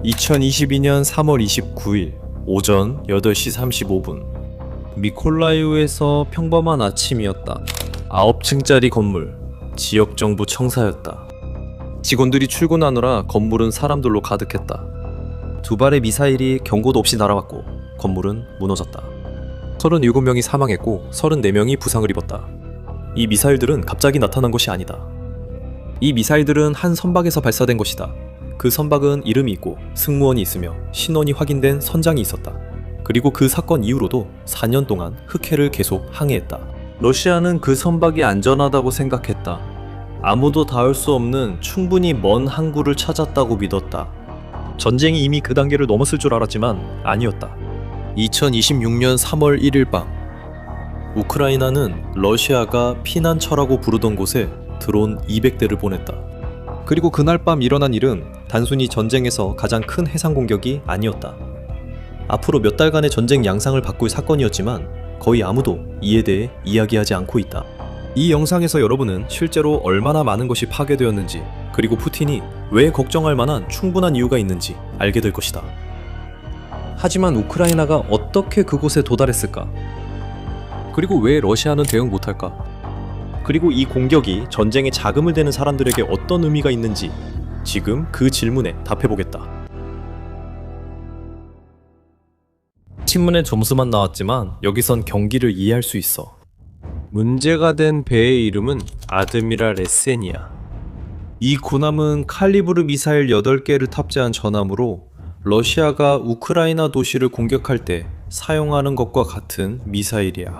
2022년 3월 29일 오전 8시 35분 미콜라이우에서 평범한 아침이었다. 9층짜리 건물, 지역정부 청사였다. 직원들이 출근하느라 건물은 사람들로 가득했다. 두 발의 미사일이 경고도 없이 날아왔고 건물은 무너졌다. 37명이 사망했고 34명이 부상을 입었다. 이 미사일들은 갑자기 나타난 것이 아니다. 이 미사일들은 한 선박에서 발사된 것이다. 그 선박은 이름이 있고 승무원이 있으며 신원이 확인된 선장이 있었다. 그리고 그 사건 이후로도 4년 동안 흑해를 계속 항해했다. 러시아는 그 선박이 안전하다고 생각했다. 아무도 닿을 수 없는 충분히 먼 항구를 찾았다고 믿었다. 전쟁이 이미 그 단계를 넘었을 줄 알았지만 아니었다. 2026년 3월 1일 밤 우크라이나는 러시아가 피난처라고 부르던 곳에 드론 200대를 보냈다. 그리고 그날 밤 일어난 일은 단순히 전쟁에서 가장 큰 해상 공격이 아니었다. 앞으로 몇 달간의 전쟁 양상을 바꿀 사건이었지만 거의 아무도 이에 대해 이야기하지 않고 있다. 이 영상에서 여러분은 실제로 얼마나 많은 것이 파괴되었는지, 그리고 푸틴이 왜 걱정할 만한 충분한 이유가 있는지 알게 될 것이다. 하지만 우크라이나가 어떻게 그곳에 도달했을까? 그리고 왜 러시아는 대응 못할까? 그리고 이 공격이 전쟁에 자금을 대는 사람들에게 어떤 의미가 있는지 지금 그 질문에 답해보겠다. 신문에 점수만 나왔지만 여기선 경기를 이해할 수 있어. 문제가 된 배의 이름은 아드미랄 에센이야. 이 군함은 칼리브르 미사일 8개를 탑재한 전함으로 러시아가 우크라이나 도시를 공격할 때 사용하는 것과 같은 미사일이야.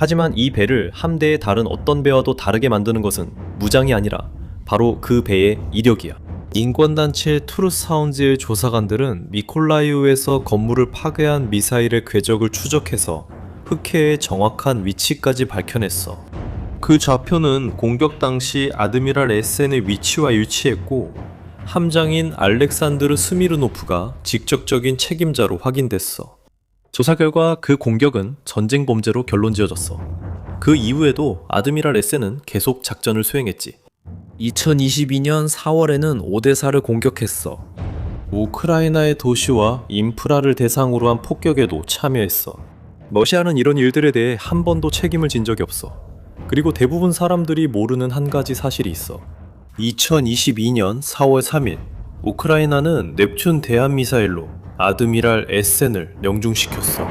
하지만 이 배를 함대의 다른 어떤 배와도 다르게 만드는 것은 무장이 아니라 바로 그 배의 이력이야. 인권단체 투르사운즈의 조사관들은 미콜라이우에서 건물을 파괴한 미사일의 궤적을 추적해서 흑해의 정확한 위치까지 밝혀냈어. 그 좌표는 공격 당시 아드미랄 에센의 위치와 일치했고 함장인 알렉산드르 스미르노프가 직접적인 책임자로 확인됐어. 조사 결과 그 공격은 전쟁 범죄로 결론지어졌어. 그 이후에도 아드미랄 에센은 계속 작전을 수행했지. 2022년 4월에는 오데사를 공격했어. 우크라이나의 도시와 인프라를 대상으로 한 폭격에도 참여했어. 러시아는 이런 일들에 대해 한 번도 책임을 진 적이 없어. 그리고 대부분 사람들이 모르는 한 가지 사실이 있어. 2022년 4월 3일 우크라이나는 넵튠 대함미사일로 아드미랄 에센을 명중시켰어.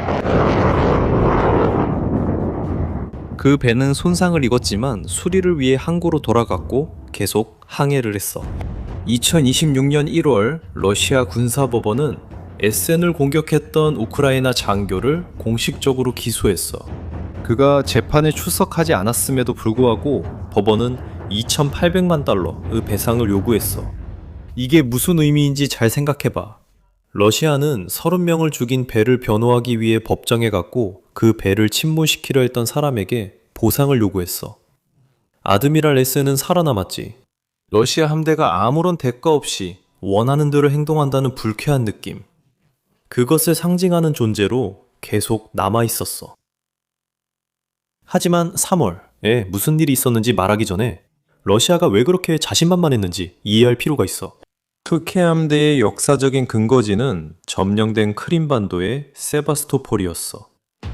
그 배는 손상을 입었지만 수리를 위해 항구로 돌아갔고 계속 항해를 했어. 2026년 1월 러시아 군사법원은 에센을 공격했던 우크라이나 장교를 공식적으로 기소했어. 그가 재판에 출석하지 않았음에도 불구하고 법원은 2,800만 달러의 배상을 요구했어. 이게 무슨 의미인지 잘 생각해봐. 러시아는 30명을 죽인 배를 변호하기 위해 법정에 갔고 그 배를 침몰시키려 했던 사람에게 보상을 요구했어. 아드미랄 에센은 살아남았지. 러시아 함대가 아무런 대가 없이 원하는 대로 행동한다는 불쾌한 느낌. 그것을 상징하는 존재로 계속 남아있었어. 하지만 3월에 무슨 일이 있었는지 말하기 전에 러시아가 왜 그렇게 자신만만했는지 이해할 필요가 있어. 흑해 함대의 역사적인 근거지는 점령된 크림반도의 세바스토폴이었어.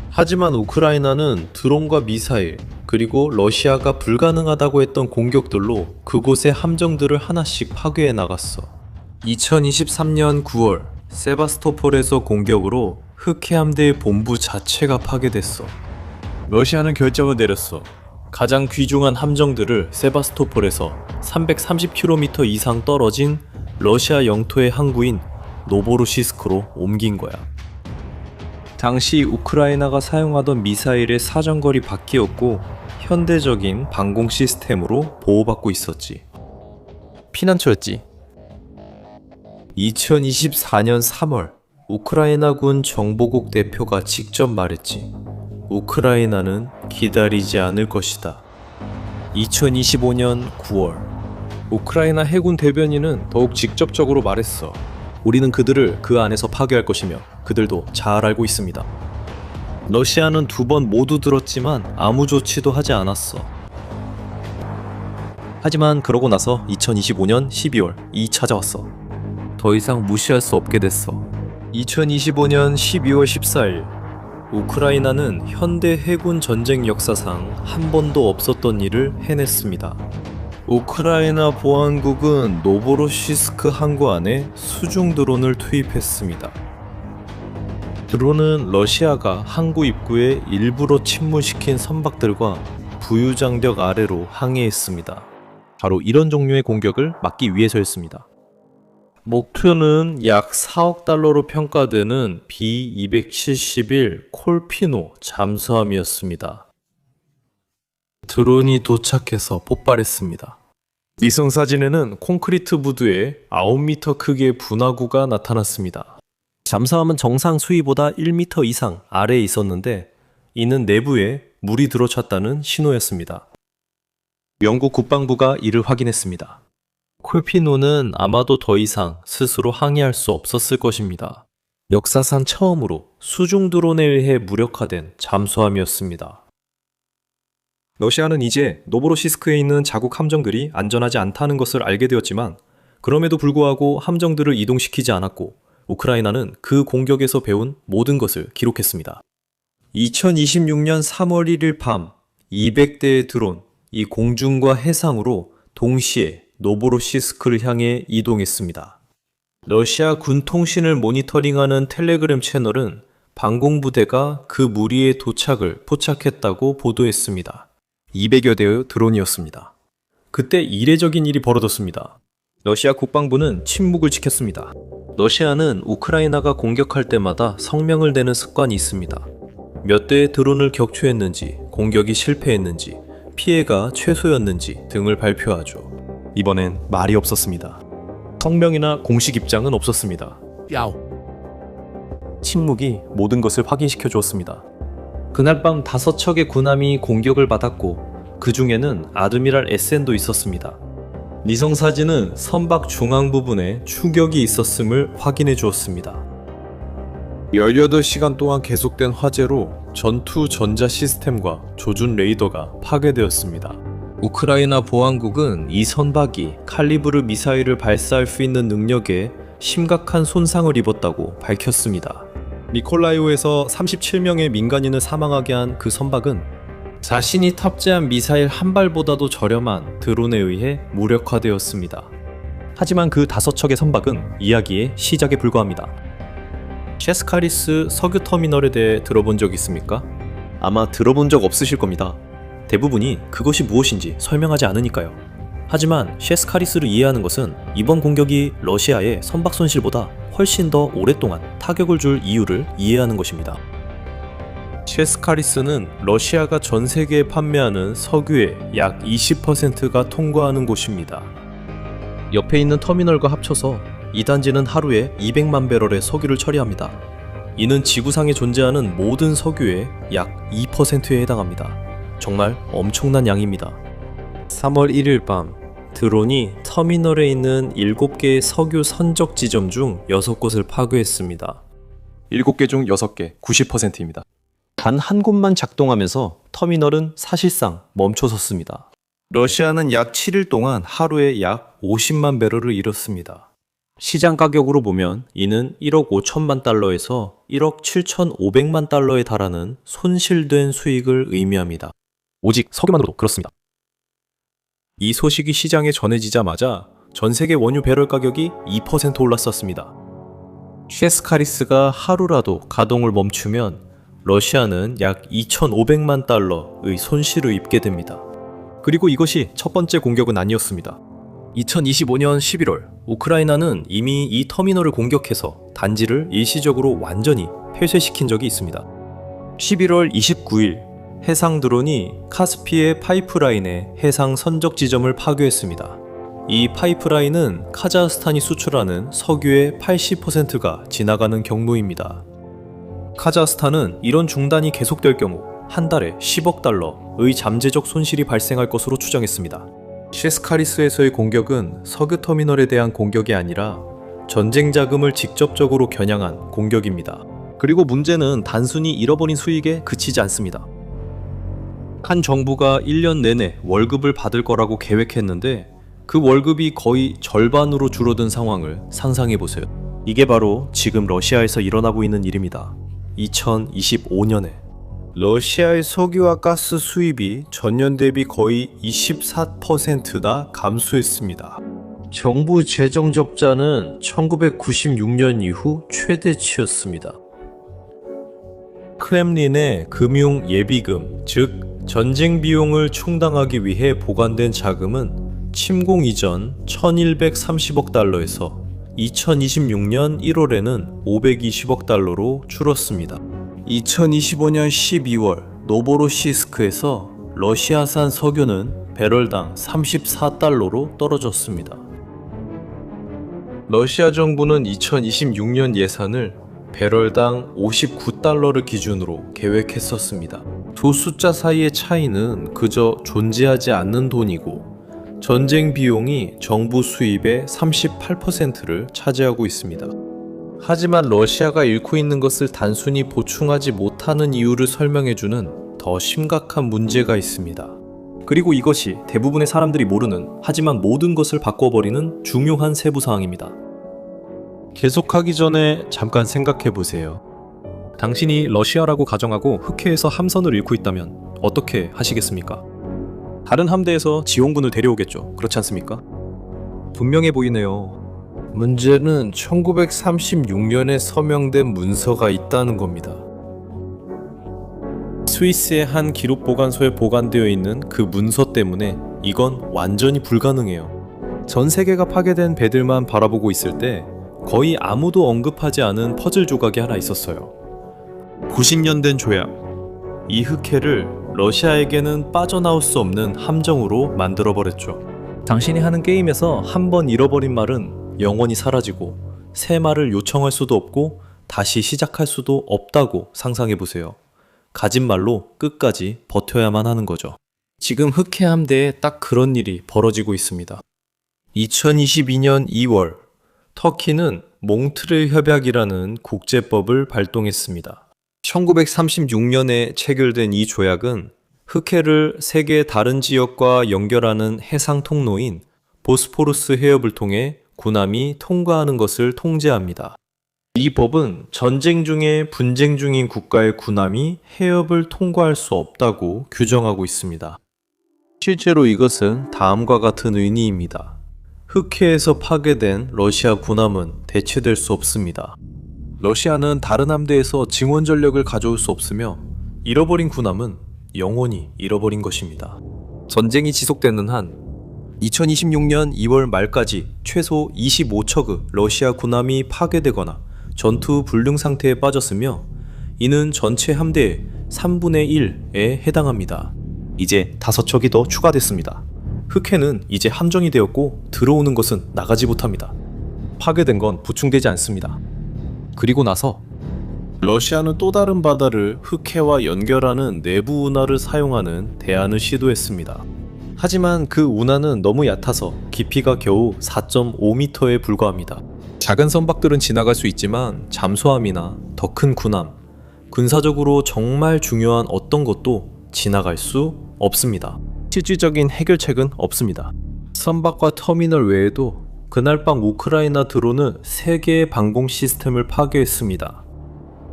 하지만 우크라이나는 드론과 미사일, 그리고 러시아가 불가능하다고 했던 공격들로 그곳의 함정들을 하나씩 파괴해 나갔어. 2023년 9월 세바스토폴에서 공격으로 흑해 함대의 본부 자체가 파괴됐어. 러시아는 결정을 내렸어. 가장 귀중한 함정들을 세바스토폴에서 330km 이상 떨어진 러시아 영토의 항구인 노보로시스크로 옮긴 거야. 당시 우크라이나가 사용하던 미사일의 사정거리 밖이었고 현대적인 방공 시스템으로 보호받고 있었지. 피난처였지. 2024년 3월 우크라이나군 정보국 대표가 직접 말했지. 우크라이나는 기다리지 않을 것이다. 2025년 9월 우크라이나 해군 대변인은 더욱 직접적으로 말했어. 우리는 그들을 그 안에서 파괴할 것이며 그들도 잘 알고 있습니다. 러시아는 2번 모두 들었지만 아무 조치도 하지 않았어. 하지만 그러고 나서 2025년 12월이 찾아왔어. 더 이상 무시할 수 없게 됐어. 2025년 12월 14일 우크라이나는 현대 해군 전쟁 역사상 한 번도 없었던 일을 해냈습니다. 우크라이나 보안국은 노보로시스크 항구 안에 수중 드론을 투입했습니다. 드론은 러시아가 항구 입구에 일부러 침몰시킨 선박들과 부유장벽 아래로 항해했습니다. 바로 이런 종류의 공격을 막기 위해서였습니다. 목표는 약 4억 달러로 평가되는 B-271 콜피노 잠수함이었습니다. 드론이 도착해서 폭발했습니다. 위성 사진에는 콘크리트 부두에 9m 크기의 분화구가 나타났습니다. 잠수함은 정상 수위보다 1m 이상 아래에 있었는데 이는 내부에 물이 들어찼다는 신호였습니다. 영국 국방부가 이를 확인했습니다. 콜피노는 아마도 더 이상 스스로 항해할 수 없었을 것입니다. 역사상 처음으로 수중 드론에 의해 무력화된 잠수함이었습니다. 러시아는 이제 노보로시스크에 있는 자국 함정들이 안전하지 않다는 것을 알게 되었지만 그럼에도 불구하고 함정들을 이동시키지 않았고 우크라이나는 그 공격에서 배운 모든 것을 기록했습니다. 2026년 3월 1일 밤 200대의 드론, 이 공중과 해상으로 동시에 노보로시스크를 향해 이동했습니다. 러시아 군 통신을 모니터링하는 텔레그램 채널은 방공부대가 그 무리의 도착을 포착했다고 보도했습니다. 200여 대의 드론이었습니다. 그때 이례적인 일이 벌어졌습니다. 러시아 국방부는 침묵을 지켰습니다. 러시아는 우크라이나가 공격할 때마다 성명을 내는 습관이 있습니다. 몇 대의 드론을 격추했는지, 공격이 실패했는지, 피해가 최소였는지 등을 발표하죠. 이번엔 말이 없었습니다. 성명이나 공식 입장은 없었습니다. 침묵이 모든 것을 확인시켜 주었습니다. 그날 밤 5척의 군함이 공격을 받았고 그 중에는 아드미랄 에센도 있었습니다. 위성 사진은 선박 중앙 부분에 추격이 있었음을 확인해 주었습니다. 18시간 동안 계속된 화재로 전투 전자 시스템과 조준 레이더가 파괴되었습니다. 우크라이나 보안국은 이 선박이 칼리브르 미사일을 발사할 수 있는 능력에 심각한 손상을 입었다고 밝혔습니다. 미콜라이오에서 37명의 민간인을 사망하게 한 그 선박은 자신이 탑재한 미사일 한 발보다도 저렴한 드론에 의해 무력화되었습니다. 하지만 그 5척의 선박은 이야기의 시작에 불과합니다. 셰스카리스 석유 터미널에 대해 들어본 적 있습니까? 아마 들어본 적 없으실 겁니다. 대부분이 그것이 무엇인지 설명하지 않으니까요. 하지만 셰스카리스를 이해하는 것은 이번 공격이 러시아의 선박 손실보다 훨씬 더 오랫동안 타격을 줄 이유를 이해하는 것입니다. 셰스카리스는 러시아가 전 세계에 판매하는 석유의 약 20%가 통과하는 곳입니다. 옆에 있는 터미널과 합쳐서 이 단지는 하루에 200만 배럴의 석유를 처리합니다. 이는 지구상에 존재하는 모든 석유의 약 2%에 해당합니다. 정말 엄청난 양입니다. 3월 1일 밤 드론이 터미널에 있는 7개의 석유 선적 지점 중 6곳을 파괴했습니다. 7개 중 6개, 90%입니다. 단 한 곳만 작동하면서 터미널은 사실상 멈춰섰습니다. 러시아는 약 7일 동안 하루에 약 50만 배럴을 잃었습니다. 시장 가격으로 보면 이는 1억 5천만 달러에서 1억 7,500만 달러에 달하는 손실된 수익을 의미합니다. 오직 석유만으로도 그렇습니다. 이 소식이 시장에 전해지자마자 전 세계 원유 배럴 가격이 2% 올랐었습니다. 셰스카리스가 하루라도 가동을 멈추면 러시아는 약 2,500만 달러의 손실을 입게 됩니다. 그리고 이것이 첫 번째 공격은 아니었습니다. 2025년 11월 우크라이나는 이미 이 터미널을 공격해서 단지를 일시적으로 완전히 폐쇄시킨 적이 있습니다. 11월 29일 해상 드론이 카스피의 파이프라인의 해상 선적 지점을 파괴했습니다. 이 파이프라인은 카자흐스탄이 수출하는 석유의 80%가 지나가는 경로입니다. 카자흐스탄은 이런 중단이 계속될 경우 한 달에 10억 달러의 잠재적 손실이 발생할 것으로 추정했습니다. 셰스카리스에서의 공격은 석유 터미널에 대한 공격이 아니라 전쟁 자금을 직접적으로 겨냥한 공격입니다. 그리고 문제는 단순히 잃어버린 수익에 그치지 않습니다. 한 정부가 1년 내내 월급을 받을 거라고 계획했는데 그 월급이 거의 절반으로 줄어든 상황을 상상해보세요. 이게 바로 지금 러시아에서 일어나고 있는 일입니다. 2025년에 러시아의 석유와 가스 수입이 전년 대비 거의 24%나 감소했습니다. 정부 재정 적자는 1996년 이후 최대치였습니다. 크렘린의 금융 예비금, 즉 전쟁 비용을 충당하기 위해 보관된 자금은 침공 이전 1130억 달러에서 2026년 1월에는 520억 달러로 줄었습니다. 2025년 12월 노보로시스크에서 러시아산 석유는 배럴당 34달러로 떨어졌습니다. 러시아 정부는 2026년 예산을 배럴당 59달러를 기준으로 계획했었습니다. 두 숫자 사이의 차이는 그저 존재하지 않는 돈이고 전쟁 비용이 정부 수입의 38%를 차지하고 있습니다. 하지만 러시아가 잃고 있는 것을 단순히 보충하지 못하는 이유를 설명해주는 더 심각한 문제가 있습니다. 그리고 이것이 대부분의 사람들이 모르는, 하지만 모든 것을 바꿔버리는 중요한 세부사항입니다. 계속하기 전에 잠깐 생각해보세요. 당신이 러시아라고 가정하고 흑해에서 함선을 잃고 있다면 어떻게 하시겠습니까? 다른 함대에서 지원군을 데려오겠죠. 그렇지 않습니까? 분명해 보이네요. 문제는 1936년에 서명된 문서가 있다는 겁니다. 스위스의 한 기록 보관소에 보관되어 있는 그 문서 때문에 이건 완전히 불가능해요. 전 세계가 파괴된 배들만 바라보고 있을 때 거의 아무도 언급하지 않은 퍼즐 조각이 하나 있었어요. 90년 된 조약. 이 흑해를 러시아에게는 빠져나올 수 없는 함정으로 만들어버렸죠. 당신이 하는 게임에서 한 번 잃어버린 말은 영원히 사라지고 새 말을 요청할 수도 없고 다시 시작할 수도 없다고 상상해보세요. 가진 말로 끝까지 버텨야만 하는 거죠. 지금 흑해 함대에 딱 그런 일이 벌어지고 있습니다. 2022년 2월 터키는 몽트레 협약이라는 국제법을 발동했습니다. 1936년에 체결된 이 조약은 흑해를 세계 다른 지역과 연결하는 해상 통로인 보스포루스 해협을 통해 군함이 통과하는 것을 통제합니다. 이 법은 전쟁 중에 분쟁 중인 국가의 군함이 해협을 통과할 수 없다고 규정하고 있습니다. 실제로 이것은 다음과 같은 의미입니다. 흑해에서 파괴된 러시아 군함은 대체될 수 없습니다. 러시아는 다른 함대에서 증원 전력을 가져올 수 없으며 잃어버린 군함은 영원히 잃어버린 것입니다. 전쟁이 지속되는 한 2026년 2월 말까지 최소 25척의 러시아 군함이 파괴되거나 전투 불능 상태에 빠졌으며 이는 전체 함대의 3분의 1에 해당합니다. 이제 5척이 더 추가됐습니다. 흑해는 이제 함정이 되었고 들어오는 것은 나가지 못합니다. 파괴된 건 보충되지 않습니다. 그리고 나서 러시아는 또 다른 바다를 흑해와 연결하는 내부 운하를 사용하는 대안을 시도했습니다. 하지만 그 운하는 너무 얕아서 깊이가 겨우 4.5m에 불과합니다. 작은 선박들은 지나갈 수 있지만 잠수함이나 더 큰 군함, 군사적으로 정말 중요한 어떤 것도 지나갈 수 없습니다. 실질적인 해결책은 없습니다. 선박과 터미널 외에도 그날 밤 우크라이나 드론은 3개의 방공 시스템을 파괴했습니다.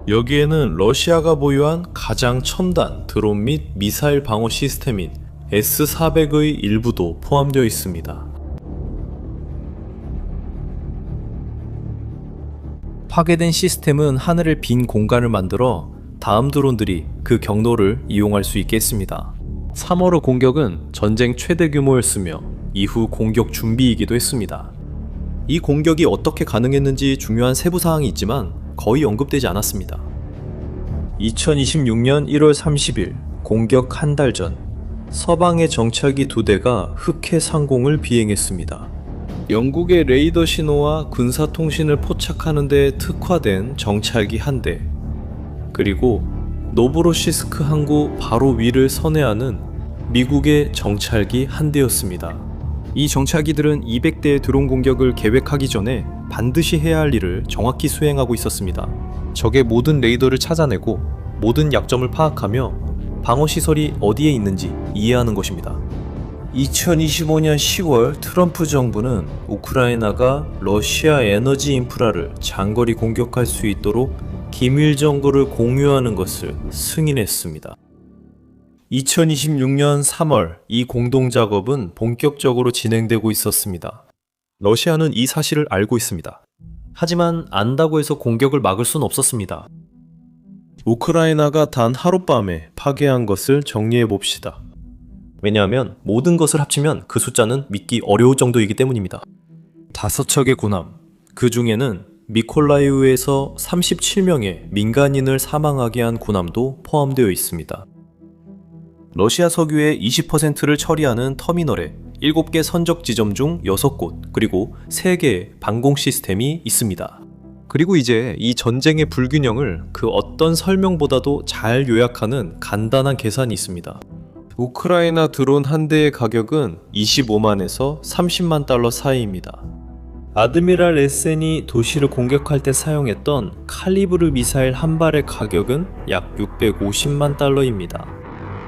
여기에는 러시아가 보유한 가장 첨단 드론 및 미사일 방어 시스템인 S-400의 일부도 포함되어 있습니다. 파괴된 시스템은 하늘에 빈 공간을 만들어 다음 드론들이 그 경로를 이용할 수 있게 했습니다. 3월의 공격은 전쟁 최대 규모였으며 이후 공격 준비이기도 했습니다. 이 공격이 어떻게 가능했는지 중요한 세부사항이 있지만 거의 언급되지 않았습니다. 2026년 1월 30일 공격 한 달 전 서방의 정찰기 2대가 흑해 상공을 비행했습니다. 영국의 레이더 신호와 군사통신을 포착하는 데 특화된 정찰기 한 대, 그리고 노보로시스크 항구 바로 위를 선회하는 미국의 정찰기 한 대였습니다. 이 정찰기들은 200대의 드론 공격을 계획하기 전에 반드시 해야 할 일을 정확히 수행하고 있었습니다. 적의 모든 레이더를 찾아내고 모든 약점을 파악하며 방어시설이 어디에 있는지 이해하는 것입니다. 2025년 10월 트럼프 정부는 우크라이나가 러시아 에너지 인프라를 장거리 공격할 수 있도록 기밀 정보를 공유하는 것을 승인했습니다. 2026년 3월 이 공동 작업은 본격적으로 진행되고 있었습니다. 러시아는 이 사실을 알고 있습니다. 하지만 안다고 해서 공격을 막을 순 없었습니다. 우크라이나가 단 하룻밤에 파괴한 것을 정리해 봅시다. 왜냐하면 모든 것을 합치면 그 숫자는 믿기 어려울 정도이기 때문입니다. 5척의 군함, 그 중에는 미콜라이우에서 37명의 민간인을 사망하게 한 군함도 포함되어 있습니다. 러시아 석유의 20%를 처리하는 터미널에 7개 선적 지점 중 6곳, 그리고 3개의 방공 시스템이 있습니다. 그리고 이제 이 전쟁의 불균형을 그 어떤 설명보다도 잘 요약하는 간단한 계산이 있습니다. 우크라이나 드론 한 대의 가격은 25만에서 30만 달러 사이입니다. 아드미랄 에센이 도시를 공격할 때 사용했던 칼리브르 미사일 한 발의 가격은 약 650만 달러입니다.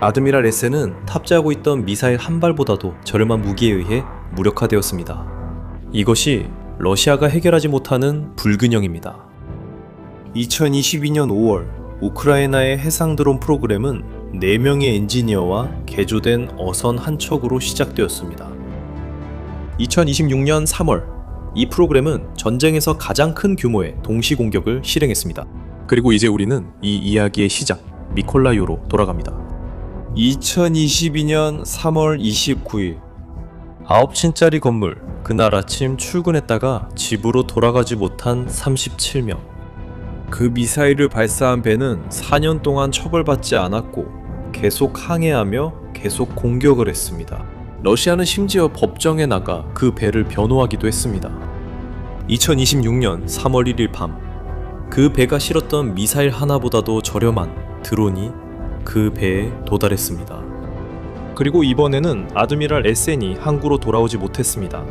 아드미랄 에센은 탑재하고 있던 미사일 한 발보다도 저렴한 무기에 의해 무력화되었습니다. 이것이 러시아가 해결하지 못하는 불균형입니다. 2022년 5월 우크라이나의 해상 드론 프로그램은 4명의 엔지니어와 개조된 어선 한 척으로 시작되었습니다. 2026년 3월 이 프로그램은 전쟁에서 가장 큰 규모의 동시 공격을 실행했습니다. 그리고 이제 우리는 이 이야기의 시작 미콜라이우로 돌아갑니다. 2022년 3월 29일 9층짜리 건물, 그날 아침 출근했다가 집으로 돌아가지 못한 37명. 그 미사일을 발사한 배는 4년 동안 처벌받지 않았고 계속 항해하며 계속 공격을 했습니다. 러시아는 심지어 법정에 나가 그 배를 변호하기도 했습니다. 2026년 3월 1일 밤, 그 배가 실었던 미사일 하나보다도 저렴한 드론이 그 배에 도달했습니다. 그리고 이번에는 아드미랄 에센이 항구로 돌아오지 못했습니다.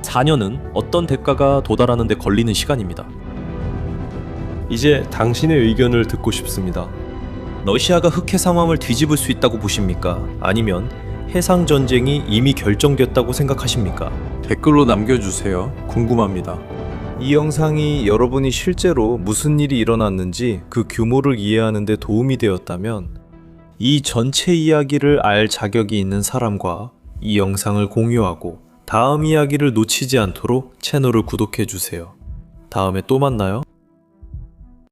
4년은 어떤 대가가 도달하는 데 걸리는 시간입니다. 이제 당신의 의견을 듣고 싶습니다. 러시아가 흑해 상황을 뒤집을 수 있다고 보십니까? 아니면 해상 전쟁이 이미 결정됐다고 생각하십니까? 댓글로 남겨주세요. 궁금합니다. 이 영상이 여러분이 실제로 무슨 일이 일어났는지 그 규모를 이해하는 데 도움이 되었다면 이 전체 이야기를 알 자격이 있는 사람과 이 영상을 공유하고 다음 이야기를 놓치지 않도록 채널을 구독해주세요. 다음에 또 만나요.